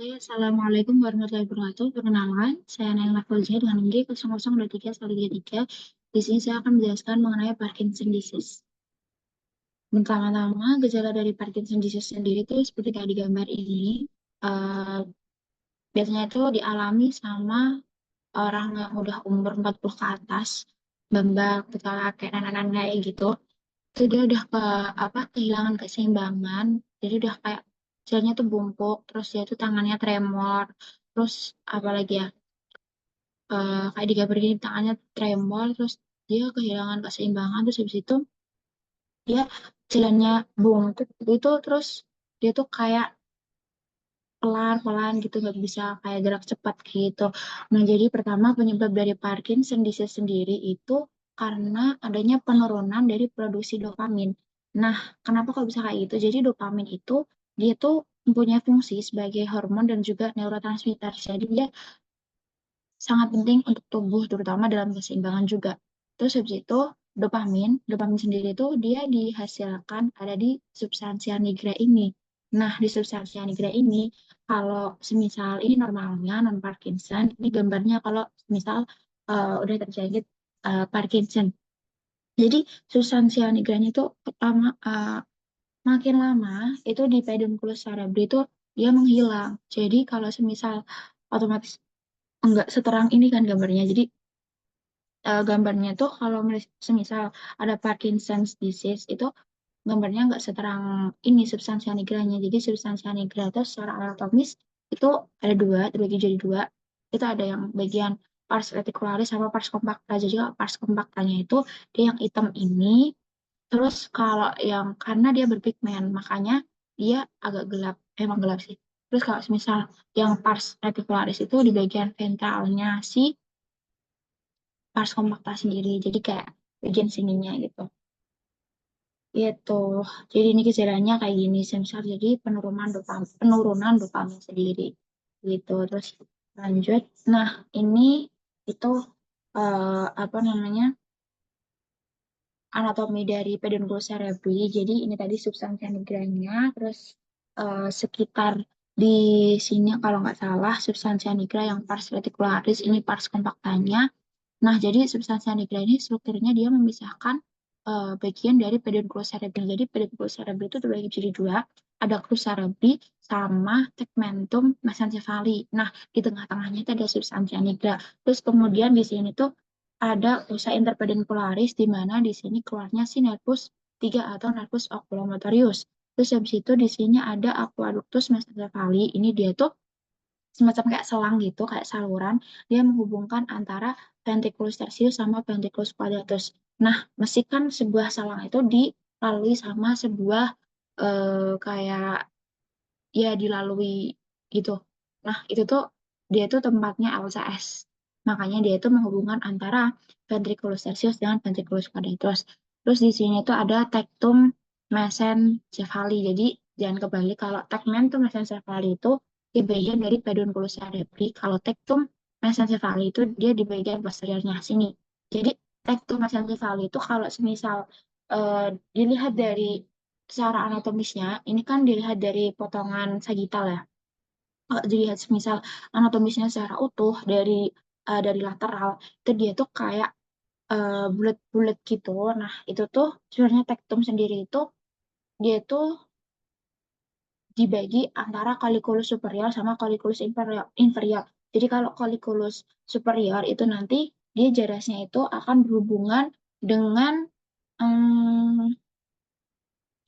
Oke, Assalamualaikum warahmatullahi wabarakatuh. Perkenalkan, saya Naila Fauzia dengan NIM 0023 Di sini saya akan menjelaskan mengenai Parkinson disease. Pertama-tama, gejala dari Parkinson disease sendiri itu seperti kayak di gambar ini. eh, Biasanya itu dialami sama orang yang udah umur 40 ke atas, bambang, kakek, nenek-nenek gitu. Itu dia udah kehilangan keseimbangan, jadi udah kayak jalannya tuh bungkuk, terus dia tuh tangannya tremor, terus apalagi ya, kayak di gambar ini tangannya tremor, terus dia kehilangan keseimbangan, terus habis itu dia jalannya bungkuk gitu, terus dia tuh kayak pelan-pelan gitu, nggak bisa kayak gerak cepat gitu. Nah, jadi pertama penyebab dari Parkinson disease sendiri itu karena adanya penurunan dari produksi dopamin. Nah, kenapa kok bisa kayak gitu? Jadi dopamin itu dia tuh mempunyai fungsi sebagai hormon dan juga neurotransmitter. Jadi dia sangat penting untuk tubuh, terutama dalam keseimbangan juga. Terus habis itu dopamin sendiri itu dia dihasilkan ada di substansia nigra ini. Nah, di substansia nigra ini, kalau semisal ini normalnya non Parkinson, ini gambarnya kalau misal udah terjangkit Parkinson. Jadi substansia nigranya itu makin lama itu di pedunculus cerebri itu dia menghilang. Jadi kalau semisal otomatis enggak seterang ini kan gambarnya. Jadi gambarnya tuh kalau semisal ada Parkinson's disease itu gambarnya nggak seterang ini substansia nigranya. Jadi substansia nigra itu secara anatomis itu ada dua, terbagi jadi dua. Itu ada yang bagian pars reticularis sama pars compacta. Jadi kalau pars compactanya itu dia yang hitam ini. Terus kalau yang karena dia berpigmen, makanya dia agak gelap. Emang gelap sih. Terus kalau misal yang pars reticularis itu di bagian ventralnya si pars compacta sendiri. Jadi kayak bagian sininya gitu. Gitu. Jadi ini gejalanya kayak gini, sensor. Jadi penurunan dopamin sendiri. Gitu. Terus lanjut. Nah, ini itu apa namanya? Anatomi dari pedunculus cerebri. Jadi ini tadi substansi nigranya, terus sekitar di sini kalau nggak salah substansi nigra yang pars reticularis ini pars kompaktanya. Nah, jadi substansi nigra ini strukturnya dia memisahkan bagian dari pedunculus cerebri. Jadi pedunculus cerebri itu terbagi jadi dua, ada crus cerebri sama tegmentum mesencephaly. Nah, di tengah-tengahnya itu ada substansi nigra. Terus kemudian di sini tuh ada fossa interpedunculoris di mana di sini keluarnya si nervus 3 atau nervus oculomotorius. Terus habis itu di sini ada aqueductus mesencephaly. Ini dia tuh semacam kayak selang gitu, kayak saluran. Dia menghubungkan antara ventriculus tertius sama ventriculus quadratus. Nah, mestikan sebuah selang itu dilalui sama sebuah kayak ya dilalui gitu. Nah, itu tuh dia tuh tempatnya LCS. Makanya dia itu menghubungkan antara ventriculus tertius dengan ventriculus quadratus. Terus di sini tuh ada tectum mesencephaly. Jadi jangan kebalik kalau tegmentum mesencephaly itu di bagian dari pedunculus cerebri. Kalau tectum mesencephaly itu dia di bagian posteriornya sini. Jadi tectum mesencephaly itu kalau semisal dilihat dari secara anatomisnya, ini kan dilihat dari potongan sagital ya. Kalau dilihat semisal anatomisnya secara utuh dari lateral, itu dia tuh kayak bulat-bulat gitu. Nah, itu tuh sebenarnya tektum sendiri itu dia tuh dibagi antara colliculus superior sama colliculus inferior. Jadi kalau colliculus superior itu nanti dia jarasnya itu akan berhubungan dengan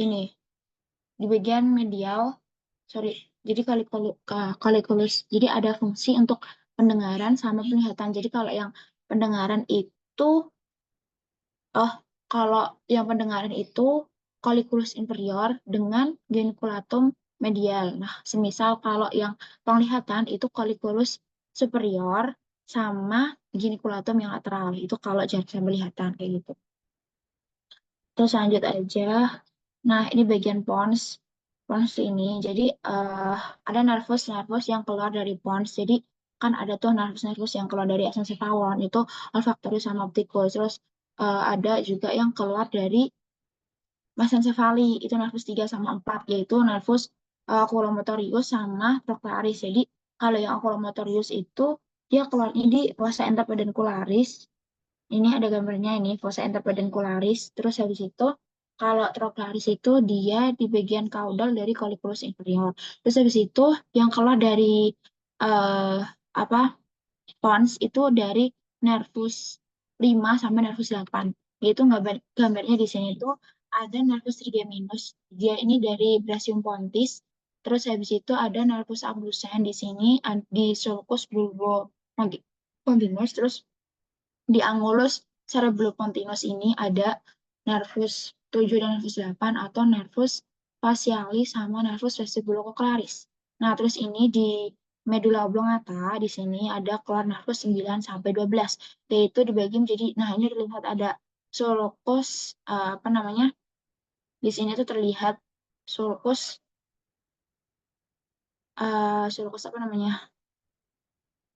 ini di bagian medial, sorry, jadi colliculus, jadi ada fungsi untuk pendengaran sama penglihatan. Jadi kalau yang pendengaran itu, oh, kalau yang pendengaran itu colliculus inferior dengan geniculatum medial. Nah, semisal kalau yang penglihatan itu colliculus superior sama geniculatum yang lateral. Itu kalau jarak penglihatan kayak gitu. Terus lanjut aja. Nah, ini bagian pons. Pons ini, jadi ada nervus-nervus yang keluar dari pons. Jadi kan ada tuh nervus-nervus yang keluar dari esensi tawon, itu olfactorius sama opticus. Terus ada juga yang keluar dari mesencephaly, itu nervus 3 sama 4, yaitu nervus oculomotorius sama trochlearis. Jadi kalau yang oculomotorius itu dia keluarnya di fossa interpedicularis. Ini ada gambarnya ini, fossa interpedicularis. Terus habis itu kalau trochlearis itu dia di bagian kaudal dari colliculus inferior. Terus habis itu yang keluar dari eh apa pons itu dari nervus 5 sampai nervus 8. Yaitu gambarnya di sini tuh ada nervus trigeminus. Dia ini dari Brasium pontis. Terus habis itu ada nervus abducens di sini di sulcus bulbopontinus. Terus di angulus cerebropontinus ini ada nervus 7 dan nervus 8 atau nervus facialis sama nervus vestibulococlearis. Nah, terus ini di medula oblongata di sini ada keluar nervus 9 sampai 12. Yaitu dibagi menjadi nah ini terlihat ada sulcus apa namanya? Di sini tuh terlihat sulcus sulcus apa namanya?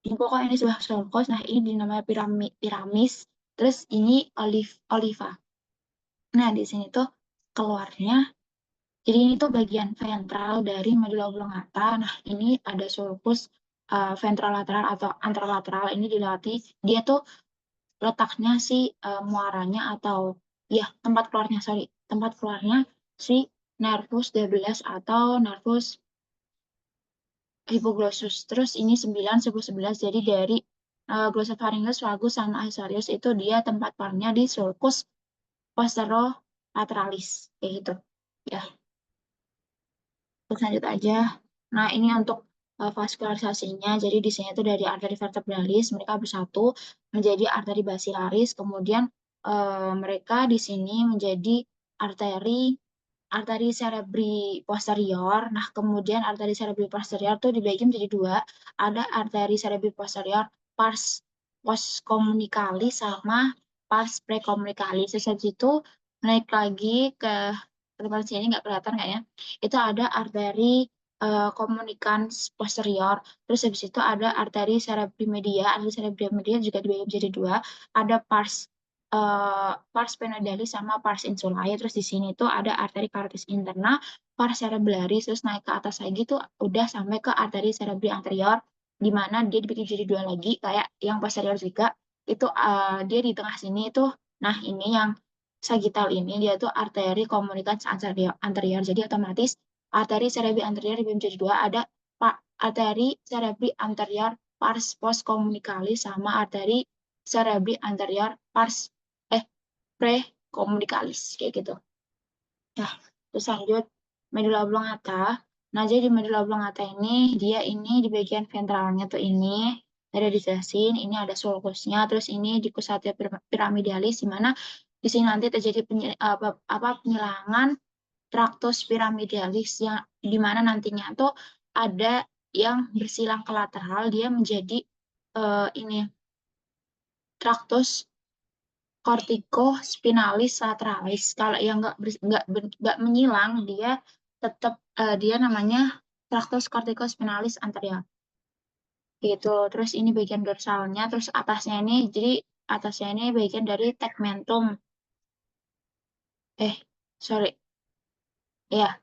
Ini pokoknya ini sebuah sulcus. Nah, ini dinamai piramis. Terus ini oliva. Nah, di sini tuh keluarnya, jadi ini tuh bagian ventral dari medula oblongata. Nah, ini ada sulcus ventrolateral atau anterolateral. Ini dilewati, dia tuh letaknya si muaranya atau, ya, tempat keluarnya si nervus 12 atau nervus hypoglossus. Terus ini 9, 10, 11. Jadi dari glossopharyngeus, vagus, sama acerius itu dia tempat keluarnya di sulcus posterolaterales. Kayak gitu. Ya. Terus lanjut aja. Nah, ini untuk vaskularisasinya. Jadi di sini itu dari arteri vertebralis mereka bersatu menjadi arteri basilaris. Kemudian mereka di sini menjadi arteri arteri cerebri posterior. Nah, kemudian arteri cerebri posterior tuh dibagi menjadi dua. Ada arteri cerebri posterior pars postcomunicalis sama pars precomunicalis. Terus habis itu naik lagi ke depan sini nggak kelihatan nggak ya? Itu ada arteri communicans posterior. Terus habis itu ada arteri cerebri media. Arteri cerebri media juga dibagi menjadi dua. Ada pars penoidalis sama pars insulae. Terus di sini tuh ada arteri carotis interna, pars cerebralis, terus naik ke atas lagi tuh udah sampai ke arteri cerebri anterior, di mana dia dibikin jadi dua lagi kayak yang posterior juga. Itu dia di tengah sini tuh, nah ini yang sagittal ini dia tuh arteri komunikans anterior. Jadi otomatis arteri cerebri anterior dibagi menjadi dua, ada arteri cerebri anterior pars post komunikalis sama arteri cerebri anterior pars prekomunikalis kayak gitu. Nah, terus lanjut medula oblongata. Nah, jadi di medula oblongata ini dia ini di bagian ventralnya tuh ini ada dijelasin, ini ada sulcusnya, terus ini di pusatnya piramidalis di mana di sini nanti terjadi penyilangan traktus piramidalis yang di mana nantinya tuh ada yang bersilang ke lateral dia menjadi ini traktus corticospinalis lateralis. Kalau yang nggak menyilang, dia tetap dia namanya traktus corticospinalis anterior. Gitu. Terus ini bagian dorsalnya, terus atasnya ini, jadi atasnya ini bagian dari tegmentum. Sorry. Ya,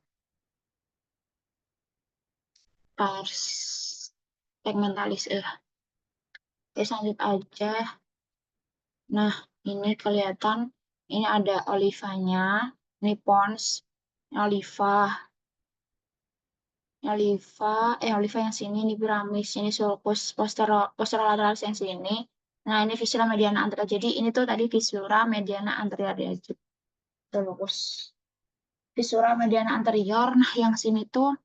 pars tegmentalis. Terus lanjut aja. Nah, ini kelihatan, ini ada olivanya, ini pons, ini oliva, oliva yang sini, ini piramis, ini sulcus posterolateral yang sini. Nah, ini viscera mediana anterior. Jadi ini tuh tadi viscera mediana anterior ya, sulcus. Viscera mediana anterior. Nah, yang sini tuh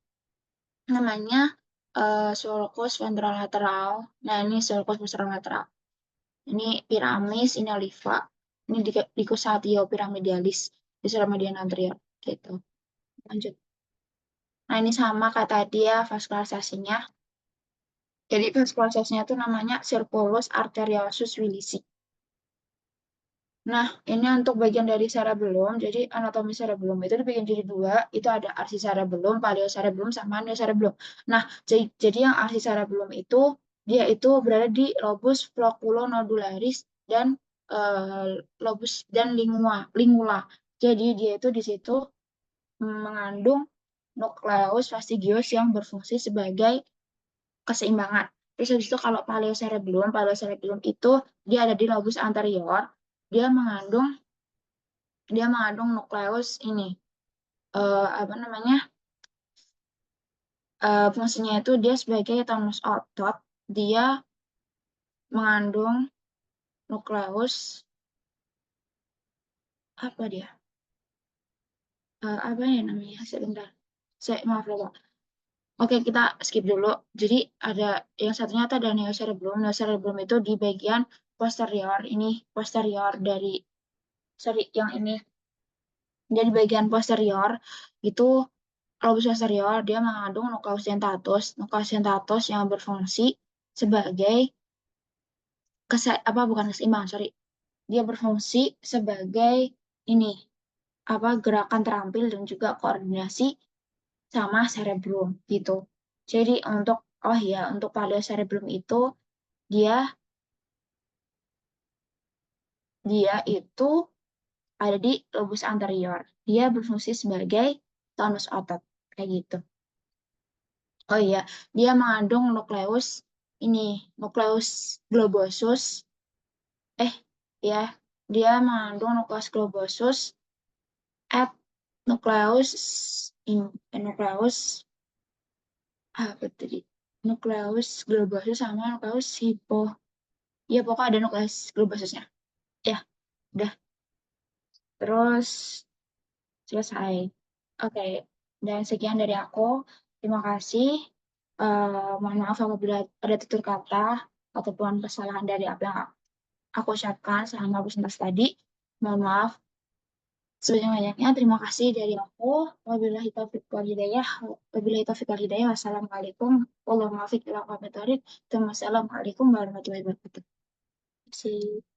namanya sulcus ventrolateral. Nah, ini sulcus posterolateral. Ini piramis, ini oliva. Ini dicosatio piramidalis, viscera mediana anterior. Gitu. Lanjut. Nah, ini sama kayak tadi ya vaskularisasinya. Jadi vaskularisasinya itu namanya circulus arteriosus willisi. Nah, ini untuk bagian dari cerebellum. Jadi anatomi cerebellum itu dibagi jadi dua. Itu ada arsi cerebellum, paleo-cerebellum, sama neocerebellum. Nah, jadi yang arsi cerebellum itu dia itu berada di lobus floculonodularis dan lobus dan lingula. Jadi dia itu di situ mengandung nukleus fastigios yang berfungsi sebagai keseimbangan. Terus habis itu kalau paleocerebellum itu dia ada di lobus anterior, dia mengandung dia mengandung nukleus ini apa namanya fungsinya itu dia sebagai tonus otot, dia mengandung nukleus apa dia apa ya namanya sebentar saya maaf lupa. Oke, kita skip dulu. Jadi ada yang satunya itu ada neocerebellum. Neocerebellum itu di bagian posterior. Ini posterior dari, sorry, yang ini. Jadi bagian posterior itu lobus posterior dia mengandung nucleus dentatus. Nucleus dentatus yang berfungsi sebagai apa bukan keseimbang, sorry. Dia berfungsi sebagai ini apa gerakan terampil dan juga koordinasi sama cerebrum gitu. Jadi untuk paleocerebrum itu dia dia itu ada di lobus anterior. Dia berfungsi sebagai tonus otot kayak gitu. Oh iya, dia mengandung ini, nukleus globosus. Eh, ya, dia mengandung nukleus globosus at nukleus nukleus apa tadi? Nukleus globosus sama nukleus hipo. Ya, pokoknya ada nukleus globosusnya. Ya, udah. Terus selesai. Oke, dan sekian dari aku. Terima kasih. Mohon maaf apabila ada tutur kata ataupun kesalahan dari apa yang aku ucapkan selama presentasi tadi. Mohon maaf sebanyak-banyaknya. Terima kasih dari aku. Wabillahi taufiq wal hidayah. Wabillahi taufiq wal hidayah. Wassalamualaikum warahmatullahi wabarakatuh. Wassalamualaikum warahmatullahi wabarakatuh. Terima kasih.